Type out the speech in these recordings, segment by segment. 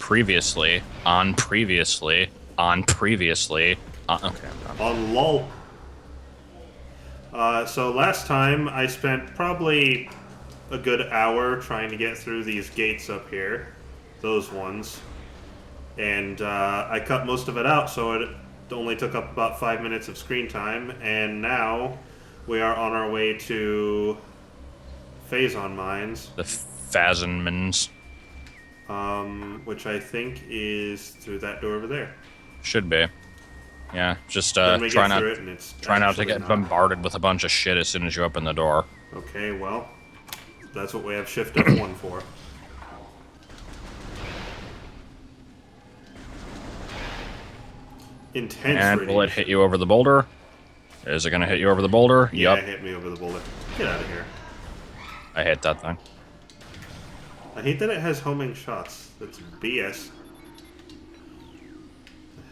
previously, on previously, on previously. Okay, I'm done. On LOL. So last time I spent probably a good hour trying to get through these gates up here. Those ones. And I cut most of it out, so it only took up about 5 minutes of screen time. And now we are on our way to Phazon Mines. The Phazonmans. Which I think is through that door over there. Should be. Yeah, just Then we try get not, through it, and it's try not to actually get not. bombarded with a bunch of shit as soon as you open the door. Okay, well, that's what we have Shift F1 for. Intense And radiation. will it hit you over the boulder? Is it going to hit you over the boulder? Yeah, Yup. it hit me over the bullet. Get out of here. I hate that thing. I hate that it has homing shots. That's BS.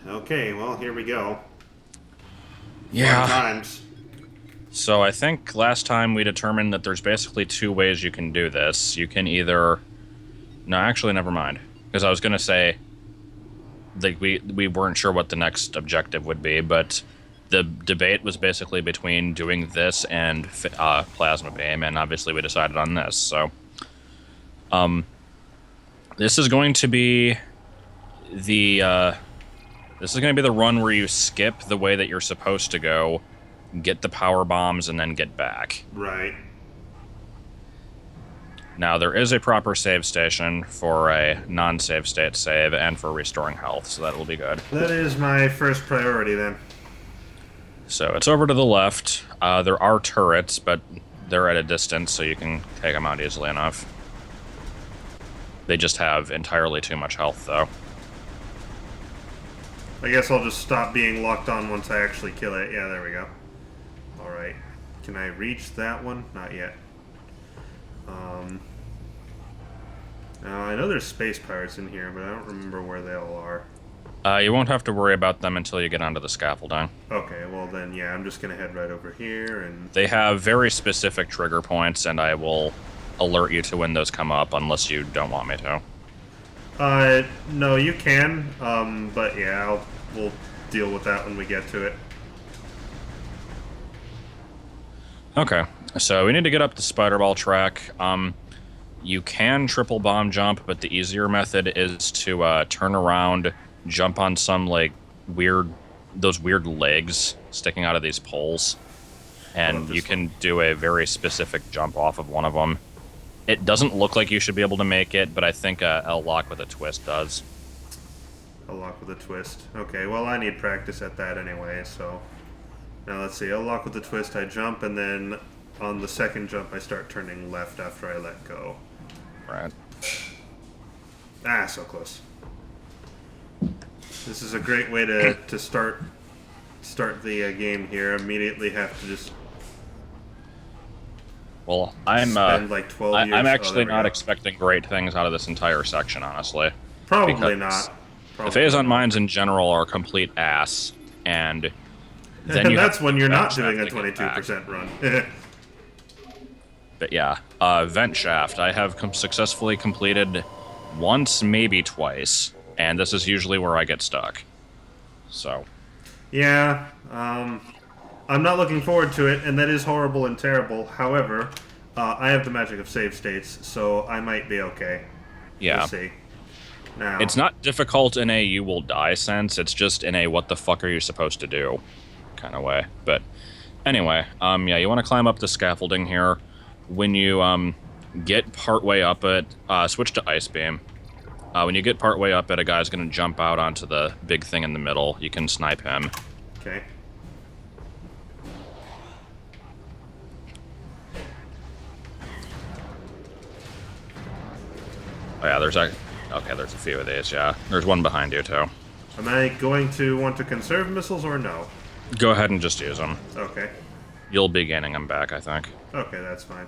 Okay, well, here we go. Yeah. Fun times. So I think last time we determined that there's basically two ways you can do this. You can either... No, actually, never mind. Because I was going to say, like, we weren't sure what the next objective would be, but the debate was basically between doing this and plasma beam, and obviously we decided on this. So, this is going to be the run where you skip the way that you're supposed to go, get the power bombs, and then get back. Right. Now, there is a proper save station for a non-save state save and for restoring health, so that'll be good. That is my first priority, then. So it's over to the left. There are turrets, but they're at a distance, so you can take them out easily enough. They just have entirely too much health, though. I guess I'll just stop being locked on once I actually kill it. Yeah, there we go. Alright. Can I reach that one? Not yet. Now, I know there's space pirates in here, but I don't remember where they all are. You won't have to worry about them until you get onto the scaffolding. Okay, well then, yeah, I'm just gonna head right over here and... They have very specific trigger points, and I will alert you to when those come up, unless you don't want me to. No, you can, but yeah, we'll deal with that when we get to it. Okay, so we need to get up the spider ball track. You can triple bomb jump, but the easier method is to turn around, jump on some like those weird legs sticking out of these poles, and you can do a very specific jump off of one of them. It doesn't look like you should be able to make it, but I think a lock with a twist does. A lock with a twist. Okay, well I need practice at that anyway, so... Now let's see, a lock with a twist, I jump, and then on the second jump I start turning left after I let go. Right. Ah, so close. This is a great way to start the game here. Immediately have to just... Well, I'm spend like 12 years. I'm actually not go. expecting great things out of this entire section, honestly. Probably not. The Phazon mines in general are complete ass, and then And that's when you're not vent doing a shaft to get back. 22% run. But yeah, vent shaft. I have successfully completed once, maybe twice, and this is usually where I get stuck. So. Yeah, I'm not looking forward to it, and that is horrible and terrible. However, I have the magic of save states, so I might be okay. Yeah. We'll see. Now, It's not difficult in a you will die sense, it's just in a what the fuck are you supposed to do kind of way. But anyway, yeah, you want to climb up the scaffolding here. When you get partway up it, switch to Ice Beam. When you get partway up it, a guy's going to jump out onto the big thing in the middle. You can snipe him. okay. Oh yeah, there's a few of these, yeah. There's one behind you, too. Am I going to want to conserve missiles or no? Go ahead and just use them. Okay. You'll be gaining them back, I think. Okay, that's fine.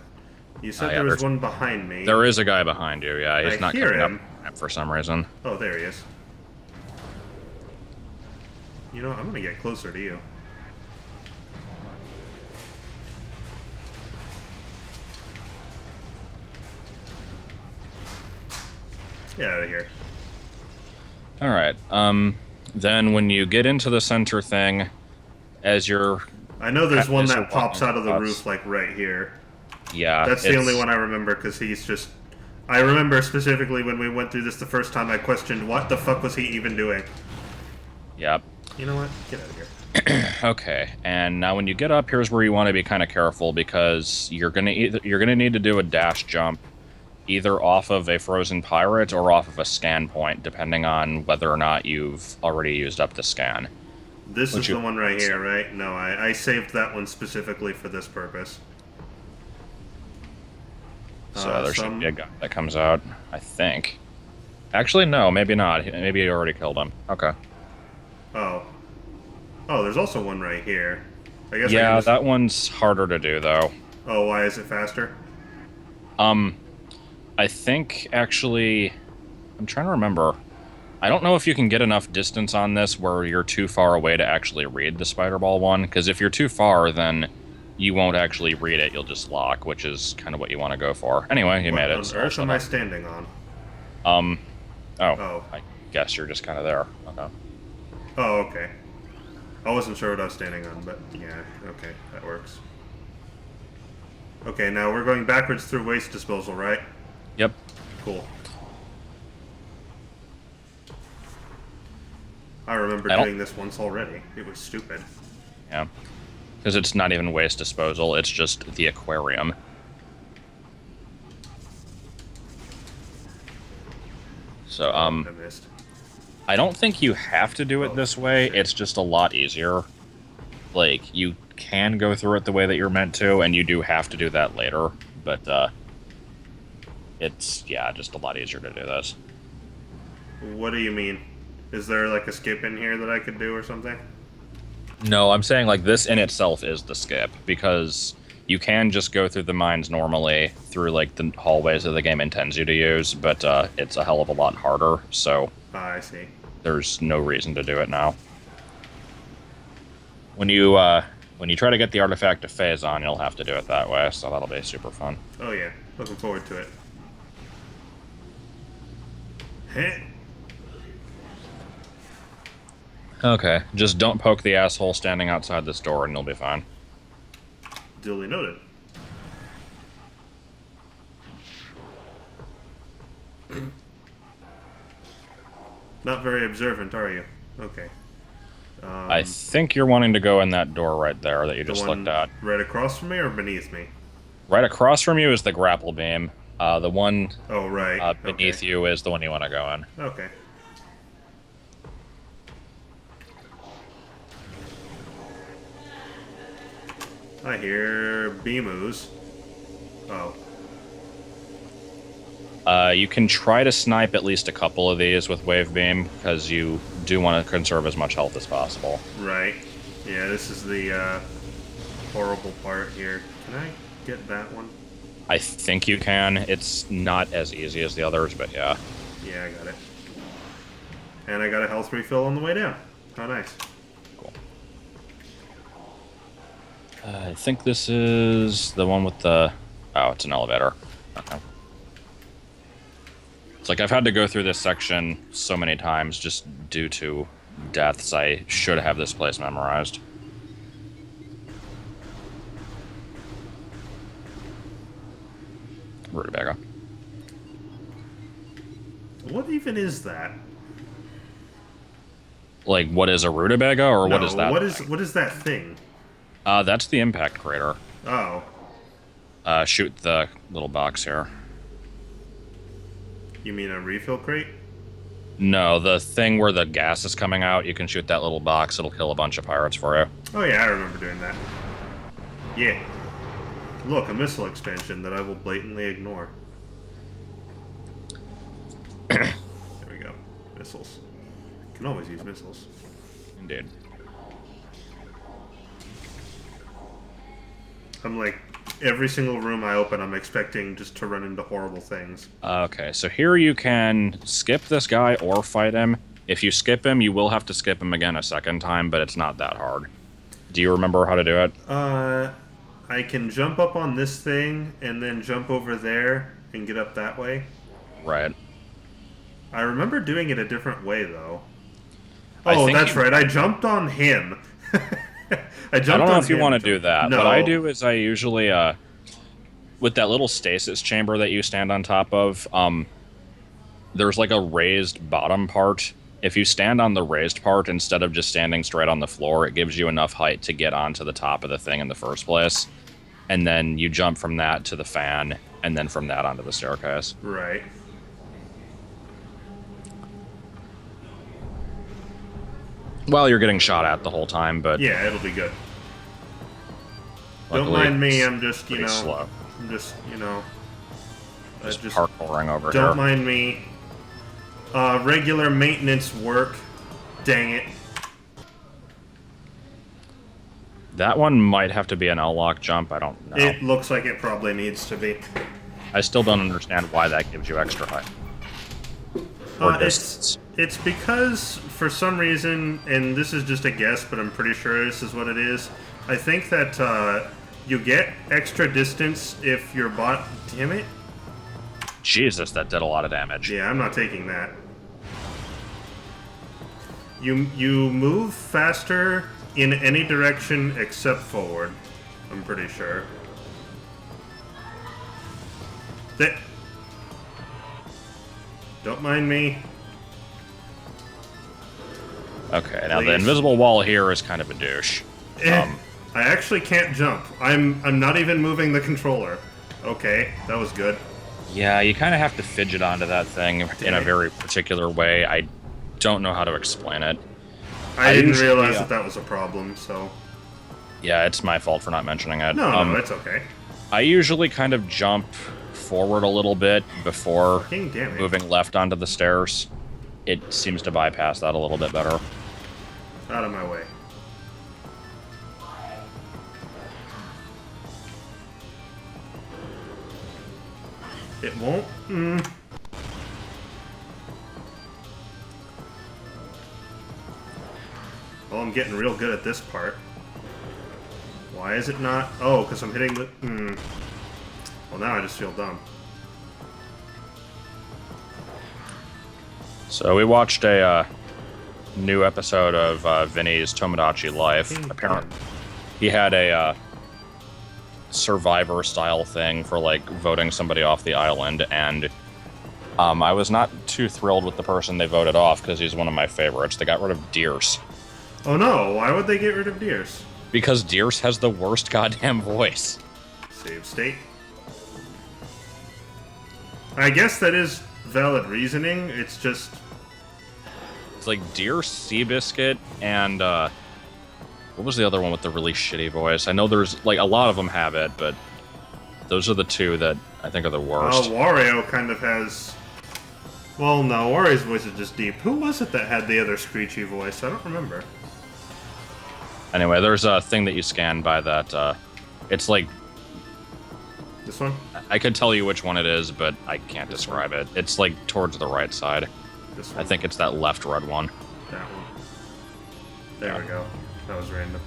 You said Yeah, there was there's one behind me. There is a guy behind you, yeah. He's I not hear coming him. up for some reason. Oh, there he is. You know, I'm gonna get closer to you. Get out of here. All right. Then when you get into the center thing, as your I know there's one as you're that walking pops out of the across, roof, like, right here. yeah, That's the only it's one I remember, because he's just... I remember specifically when we went through this the first time, I questioned what the fuck was he even doing. yep. You know what? Get out of here. Okay, and now when you get up, here's where you want to be kind of careful because you're gonna need to do a dash jump, either off of a frozen pirate or off of a scan point, depending on whether or not you've already used up the scan. This is Which you the one right here, right? No, I saved that one specifically for this purpose. so there should be a Some... guy that comes out, I think. Actually, no, maybe not. Maybe you already killed him. Okay. Oh. Oh, there's also one right here. I guess I can Yeah, just... that one's harder to do though. Oh, why is it faster? Um, I think actually, I'm trying to remember. I don't know if you can get enough distance on this where you're too far away to actually read the spider ball one, because if you're too far, then you won't actually read it. You'll just lock, which is kind of what you want to go for. Anyway, you made it. What So on I'll earth shut am I up. standing on? Um, oh, Oh. I guess you're just kind of there. Okay. Oh, okay. I wasn't sure what I was standing on, but yeah, okay, that works. Okay, now we're going backwards through waste disposal, right? Yep. Cool. I remember I don't- doing this once already. It was stupid. Yeah. Because it's not even waste disposal, it's just the aquarium. So, I missed. I don't think you have to do it this way. It's just a lot easier. Like, you can go through it the way that you're meant to, and you do have to do that later. But, it's, yeah, just a lot easier to do this. What do you mean? Is there like a skip in here that I could do or something? No, I'm saying, like, this in itself is the skip, because you can just go through the mines normally through, like, the hallways that the game intends you to use, but, it's a hell of a lot harder, so Ah, I see. there's no reason to do it now. When you try to get the artifact to Phazon, you'll have to do it that way, so that'll be super fun. Oh yeah, looking forward to it. Heh. Okay, just don't poke the asshole standing outside this door and you'll be fine. Duly noted. Not very observant, are you? Okay. I think you're wanting to go in that door right there that you The just one looked at. right across from me or beneath me? Right across from you is the grapple beam. The one Oh, right. beneath you is the one you want to go in. Okay. I hear Beemoos. Oh. You can try to snipe at least a couple of these with wave beam because you do want to conserve as much health as possible. Right. Yeah, this is the horrible part here. Can I get that one? I think you can. It's not as easy as the others, but yeah. Yeah, I got it. And I got a health refill on the way down. How nice. Cool. I think this is the one with the... Oh, it's an elevator. Okay. It's like I've had to go through this section so many times just due to deaths. I should have this place memorized. Rutabaga. What even is that? Like, what is a rutabaga, or what No, is that? what is that thing? That's the impact crater. Oh. Shoot the little box here. You mean a refill crate? No, the thing where the gas is coming out, you can shoot that little box, it'll kill a bunch of pirates for you. Oh yeah, I remember doing that. Yeah. Look, a missile expansion that I will blatantly ignore. There we go. Missiles. Can always use missiles. Indeed. I'm like, every single room I open, I'm expecting just to run into horrible things. Okay, so here you can skip this guy or fight him. If you skip him, you will have to skip him again a second time, but it's not that hard. Do you remember how to do it? I can jump up on this thing and then jump over there and get up that way. Right. I remember doing it a different way, though. I Oh, think that's right. I jumped on him. I jumped I don't know on if you him. want to do that. No. What I do is I usually, with that little stasis chamber that you stand on top of, there's like a raised bottom part. If you stand on the raised part instead of just standing straight on the floor, it gives you enough height to get onto the top of the thing in the first place. And then you jump from that to the fan, and then from that onto the staircase. Right. While you're getting shot at the whole time, but Yeah, it'll be good. Don't luckily mind me. it's I'm just, pretty slow. I'm just, Just parkouring over don't here. mind me. Regular maintenance work. Dang it. That one might have to be an L-lock jump. I don't know. It looks like it probably needs to be. I still don't understand why that gives you extra height. Or distance. It's because, for some reason, and this is just a guess, but I'm pretty sure this is what it is. I think that you get extra distance if your bot... Damn it. Jesus, that did a lot of damage. Yeah, I'm not taking that. You move faster in any direction except forward. I'm pretty sure. Don't mind me. Okay, now the Please. invisible wall here is kind of a douche. I actually can't jump. I'm not even moving the controller. Okay, that was good. Yeah, you kind of have to fidget onto that thing in a very particular way. I don't know how to explain it. I didn't usually, realize that was a problem, so... Yeah, it's my fault for not mentioning it. No, it's okay. I usually kind of jump forward a little bit before Fucking damn it. moving left onto the stairs. It seems to bypass that a little bit better. Out of my way. It won't? Well, I'm getting real good at this part. Why is it not? Oh, because I'm hitting the... Well, now I just feel dumb. So we watched a new episode of Vinny's Tomodachi Life. Apparently, he had a Survivor-style thing for, like, voting somebody off the island, and I was not too thrilled with the person they voted off, because he's one of my favorites. They got rid of Deers. Oh no, why would they get rid of Deers? Because Deers has the worst goddamn voice. Save state. I guess that is valid reasoning, it's just... It's like Deer, Seabiscuit, and, what was the other one with the really shitty voice? I know there's, like, a lot of them have it, but those are the two that I think are the worst. Wario kind of has... Well, no, Wario's voice is just deep. Who was it that had the other screechy voice? I don't remember. Anyway, there's a thing that you scan by that, it's like... This one? I could tell you which one it is, but I can't describe it. It's, like, towards the right side. This one? I think it's that left red one. That one. There we go. That was random.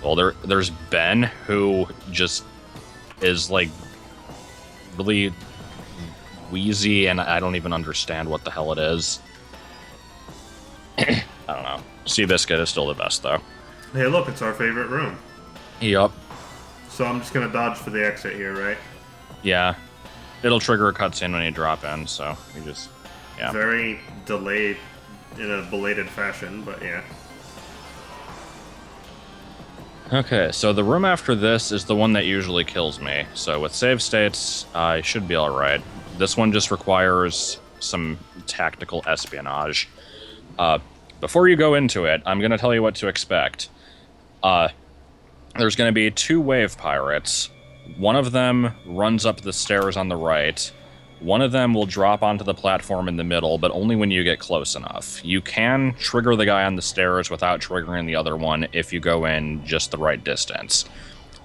Well, there's Ben, who just is, like, really wheezy, and I don't even understand what the hell it is. I don't know. Seabiscuit is still the best, though. Hey, look, it's our favorite room. Yup. So I'm just gonna dodge for the exit here, right? Yeah. It'll trigger a cutscene when you drop in, so you just... Yeah. Very delayed, in a belated fashion, but yeah. Okay, so the room after this is the one that usually kills me. So with save states, I should be alright. This one just requires some tactical espionage. Before you go into it, I'm going to tell you what to expect. There's going to be 2 wave pirates. One of them runs up the stairs on the right. One of them will drop onto the platform in the middle, but only when you get close enough. You can trigger the guy on the stairs without triggering the other one if you go in just the right distance.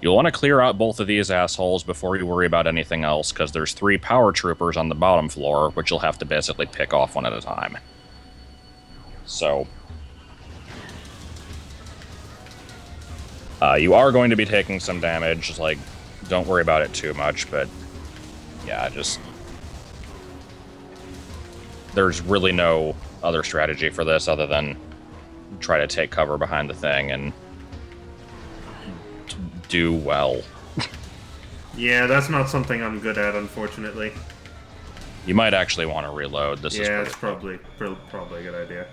You'll want to clear out both of these assholes before you worry about anything else, because there's 3 power troopers on the bottom floor, which you'll have to basically pick off one at a time. So... you are going to be taking some damage, like, don't worry about it too much, but... Yeah, just... there's really no other strategy for this other than try to take cover behind the thing and do well. Yeah, that's not something I'm good at, unfortunately. You might actually want to reload. This is it's probably a good idea.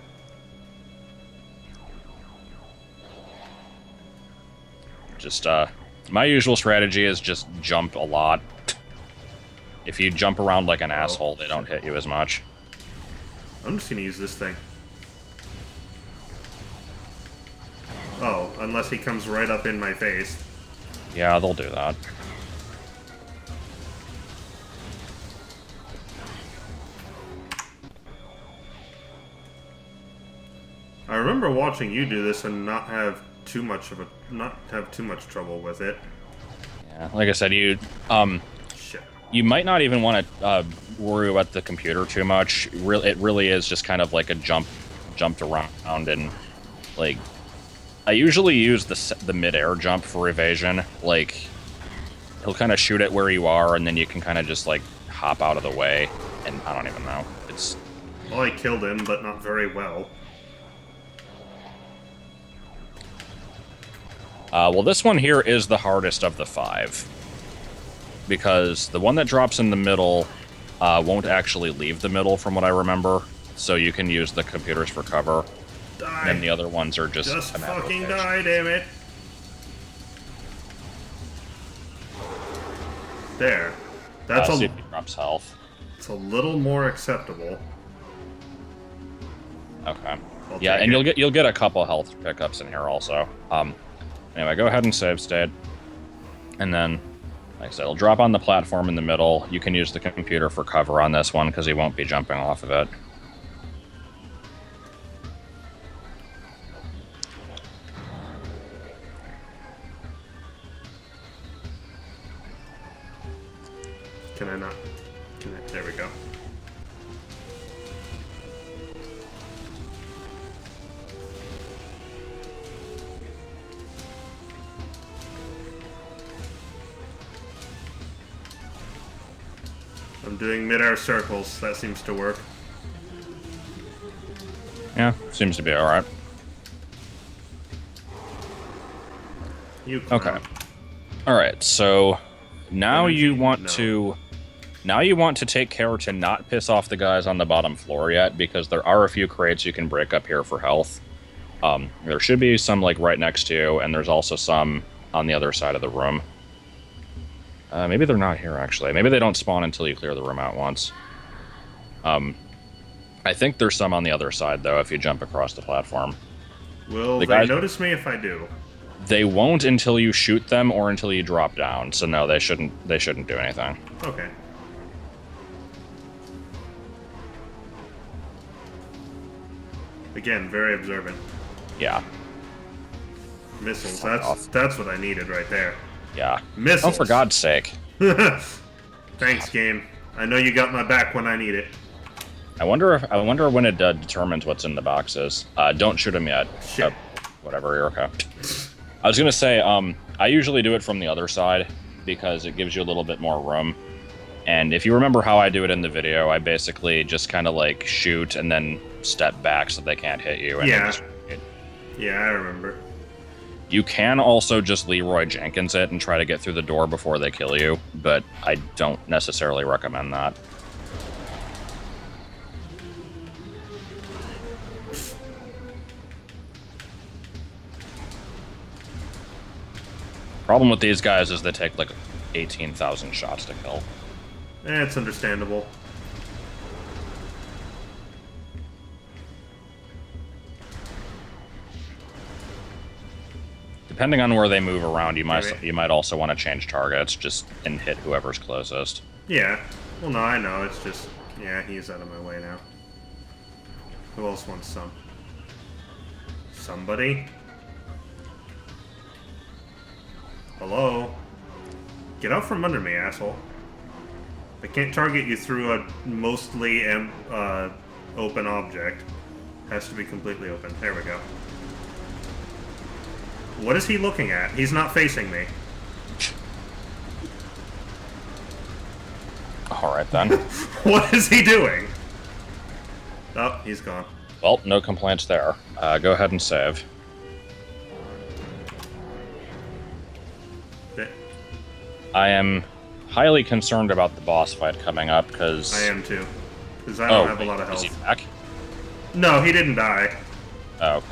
Just, my usual strategy is just jump a lot. If you jump around like an asshole, they don't hit you as much. I'm just gonna use this thing. Oh, unless he comes right up in my face. Yeah, they'll do that. I remember watching you do this and not have too much trouble with it. Yeah, like I said, Shit. you might not even want to worry about the computer too much. It really is just kind of like a jumped around, and like I usually use the mid-air jump for evasion. Like he'll kind of shoot it where you are, and then you can kind of just like hop out of the way. And I don't even know. Well, I killed him, but not very well. Well, this one here is the hardest of the 5. Because the one that drops in the middle won't actually leave the middle, from what I remember. So you can use the computers for cover. Die. And then the other ones are just fucking die, damn it. There. That's see if he drops health. It's a little more acceptable. Okay. Yeah, and you'll get a couple health pickups in here also. Anyway, go ahead and save state. And then, like I said, it'll drop on the platform in the middle. You can use the computer for cover on this one because he won't be jumping off of it. Can I not? There we go. I'm doing mid-air circles. That seems to work. Yeah, seems to be alright. Okay. Alright, so now you want to take care to not piss off the guys on the bottom floor yet, because there are a few crates you can break up here for health. There should be some like right next to you, and there's also some on the other side of the room. Maybe they're not here, actually. Maybe they don't spawn until you clear the room out once. I think there's some on the other side, though, if you jump across the platform. Will they notice me if I do? They won't until you shoot them or until you drop down. So no, they shouldn't do anything. Okay. Again, very observant. Yeah. Missiles. That's what I needed right there. Yeah. Missiles. Oh, for God's sake. Thanks, game. I know you got my back when I need it. I wonder when it determines what's in the boxes. Don't shoot them yet. Shit. Whatever, you're okay. I was gonna say, I usually do it from the other side because it gives you a little bit more room. And if you remember how I do it in the video, I basically just kind of like shoot and then step back so they can't hit you. And yeah. Yeah, I remember. You can also just Leroy Jenkins it and try to get through the door before they kill you, but I don't necessarily recommend that. Problem with these guys is they take like 18,000 shots to kill. It's understandable. Depending on where they move around, you might also want to change targets just and hit whoever's closest. Yeah. Well, no, I know. It's just, yeah, he's out of my way now. Who else wants some? Somebody? Hello? Get out from under me, asshole. I can't target you through a mostly open object. Has to be completely open. There we go. What is he looking at? He's not facing me. Alright then. What is he doing? Oh, he's gone. Well, no complaints there. Go ahead and save. Okay. I am highly concerned about the boss fight coming up, because... I am too. Because I don't have a lot of Is he health. back? No, he didn't die. Oh, okay.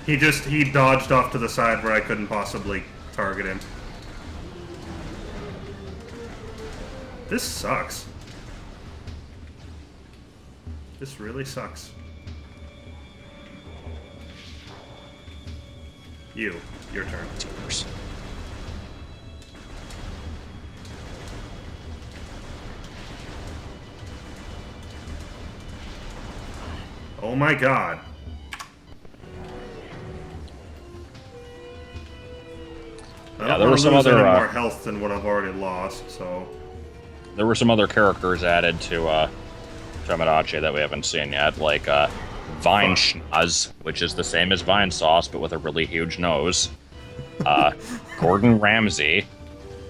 He dodged off to the side where I couldn't possibly target him. This sucks. This really sucks. Your turn. Tears. Oh my god. Yeah, there were some lose other any more health than what I've already lost, so... There were some other characters added to Tomodachi that we haven't seen yet, like Vine Schnoz, which is the same as Vine Sauce, but with a really huge nose. Gordon Ramsay.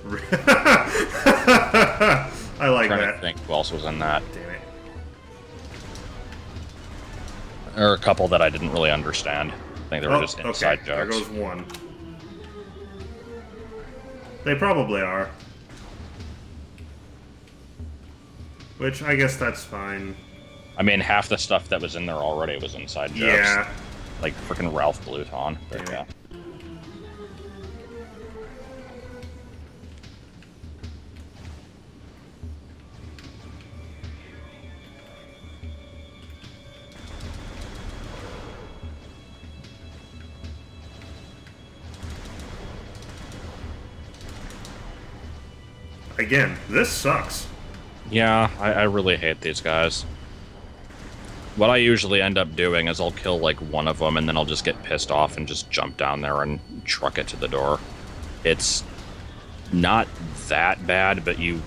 I like I'm trying that. to think who else was in that. Damn it. There are a couple that I didn't really understand. I think they were just inside okay. There jokes. goes one. They probably are. Which, I guess that's fine. I mean, half the stuff that was in there already was inside jokes. Yeah. Like freaking Ralph Bluton. But yeah. Again, this sucks. Yeah, I really hate these guys. What I usually end up doing is I'll kill, like, one of them, and then I'll just get pissed off and just jump down there and truck it to the door. It's not that bad, but you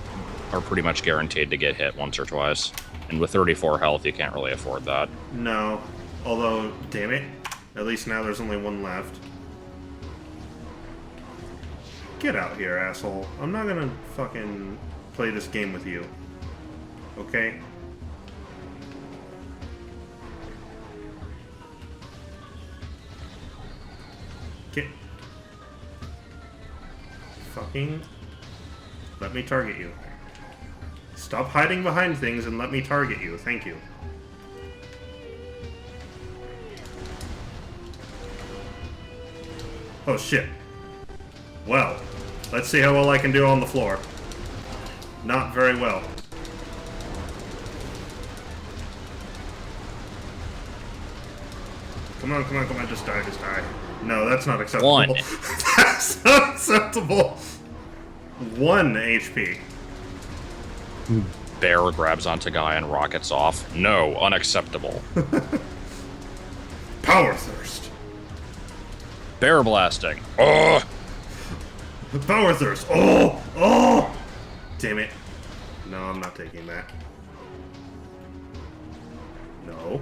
are pretty much guaranteed to get hit once or twice. And with 34 health, you can't really afford that. No. Although, damn it. At least now there's only one left. Get out here, asshole. I'm not gonna fucking play this game with you. Okay? Get... Fucking... Let me target you. Stop hiding behind things and let me target you. Thank you. Oh shit. Well, let's see how well I can do on the floor. Not very well. Come on, come on, come on, just die, just die. No, that's not acceptable. One. That's not acceptable. 1 HP. Bear grabs onto guy and rockets off. No, unacceptable. Power Thirst. Bear blasting. Oh! Power Thirst. Oh! Oh! Damn it. No, I'm not taking that. No.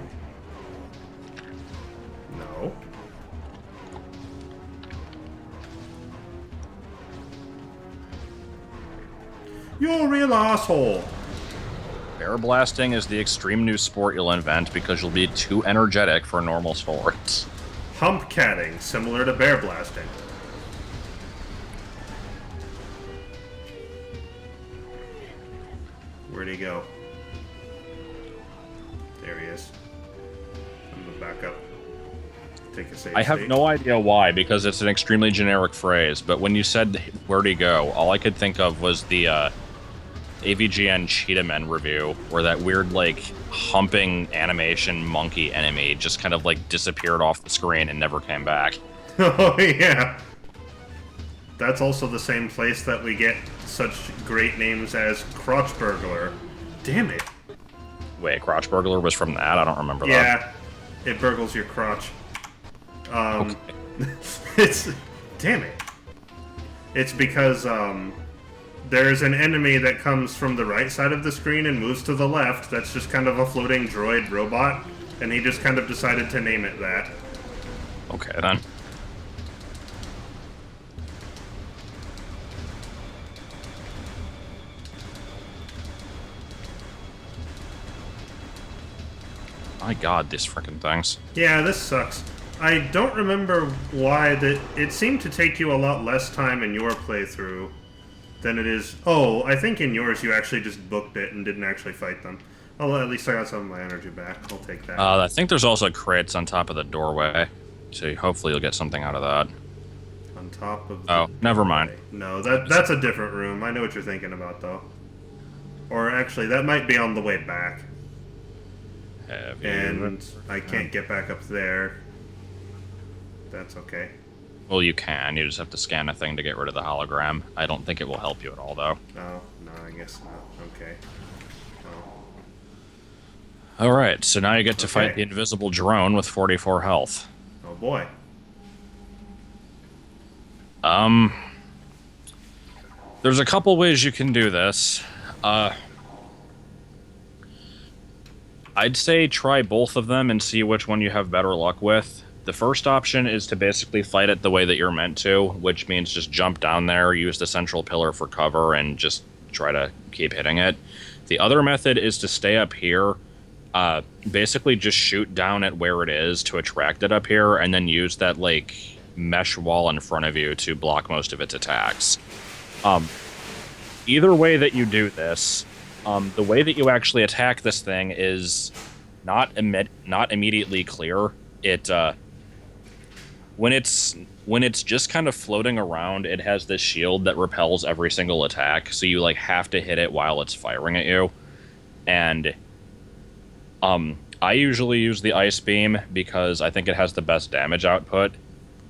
No. You're a real asshole. Bear blasting is the extreme new sport you'll invent because you'll be too energetic for normal sports. Hump catting, similar to bear blasting. Where'd he go? There he is. I'm gonna back up. Take a save I have state. no idea why, because it's an extremely generic phrase, but when you said where'd he go, all I could think of was the AVGN Cheetah Men review, where that weird, like, humping animation monkey enemy just kind of, like, disappeared off the screen and never came back. Oh, yeah. That's also the same place that we get such great names as Crotch Burglar. Damn it. Wait, Crotch Burglar was from that? I don't remember that. Yeah, it burgles your crotch. Okay. It's... Damn it. It's because, there's an enemy that comes from the right side of the screen and moves to the left that's just kind of a floating droid robot, and he just kind of decided to name it that. Okay, then. My god, these freaking things. Yeah, this sucks. I don't remember why that. It seemed to take you a lot less time in your playthrough than it is. Oh, I think in yours you actually just booked it and didn't actually fight them. Oh, at least I got some of my energy back. I'll take that. I think there's also crates on top of the doorway, so hopefully you'll get something out of that. On top of. Oh, never mind. No, that's a different room. I know what you're thinking about, though. Or actually, that might be on the way back. And I can't get back up there. That's okay. Well, you can. You just have to scan a thing to get rid of the hologram. I don't think it will help you at all, though. Oh, no, I guess not. Okay. All right, so now you get to fight the invisible drone with 44 health. Oh boy. There's a couple ways you can do this. I'd say try both of them and see which one you have better luck with. The first option is to basically fight it the way that you're meant to, which means just jump down there, use the central pillar for cover, and just try to keep hitting it. The other method is to stay up here, basically just shoot down at where it is to attract it up here, and then use that, like, mesh wall in front of you to block most of its attacks. Either way that you do this, the way that you actually attack this thing is not immediately clear. When it's just kind of floating around, it has this shield that repels every single attack, so you like have to hit it while it's firing at you. And I usually use the ice beam because I think it has the best damage output,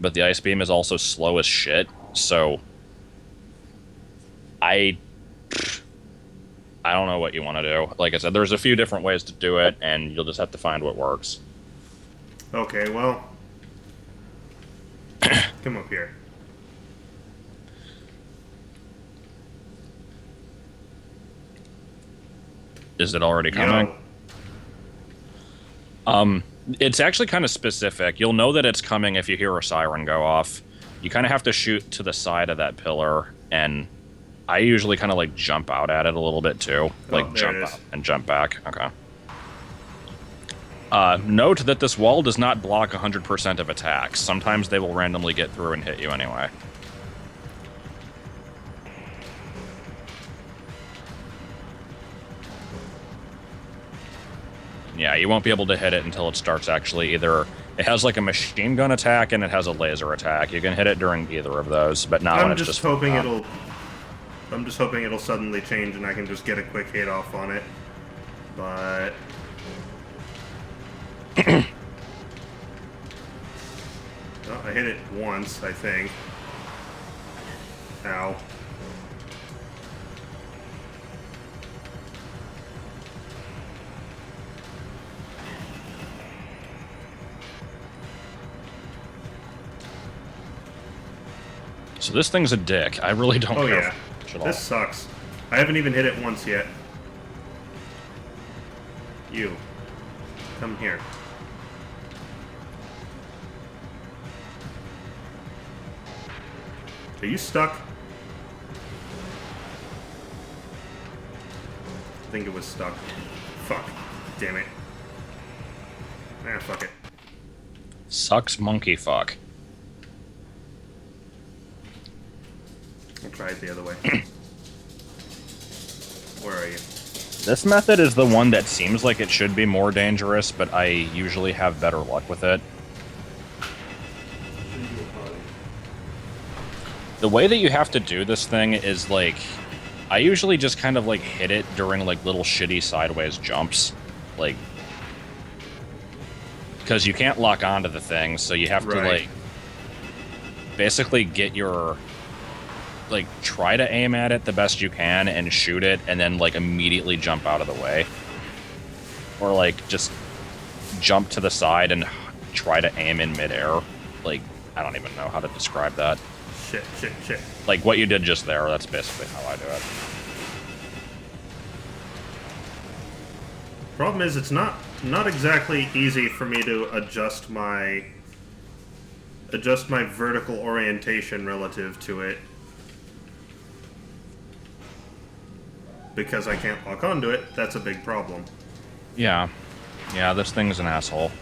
but the ice beam is also slow as shit, so I don't know what you want to do. Like I said, there's a few different ways to do it, and you'll just have to find what works. Okay, well, come up here. Is it already coming? It's actually kind of specific. You'll know that it's coming if you hear a siren go off. You kind of have to shoot to the side of that pillar, and I usually kind of like jump out at it a little bit too. Like jump out and jump back. Okay. Note that this wall does not block 100% of attacks. Sometimes they will randomly get through and hit you anyway. Yeah, you won't be able to hit it until it starts actually either... It has like a machine gun attack and it has a laser attack. You can hit it during either of those, but not when it's just... I'm just hoping it'll suddenly change and I can just get a quick hit off on it. But... oh, I hit it once, I think. Ow. So this thing's a dick. I really don't care. Oh yeah, this sucks. I haven't even hit it once yet. You. Come here. Are you stuck? I think it was stuck. Fuck. Damn it. Ah, fuck it. Sucks monkey fuck. I'll try it the other way. Where are you? This method is the one that seems like it should be more dangerous, but I usually have better luck with it. The way that you have to do this thing is like... I usually just kind of like hit it during like little shitty sideways jumps. Like... Because you can't lock onto the thing, so you have to like... Basically get your... Like, try to aim at it the best you can and shoot it, and then, like, immediately jump out of the way. Or, like, just jump to the side and try to aim in midair. Like, I don't even know how to describe that. Shit. Like, what you did just there, that's basically how I do it. Problem is, it's not exactly easy for me to adjust my vertical orientation relative to it. Because I can't lock onto it, that's a big problem. Yeah. Yeah, this thing's an asshole.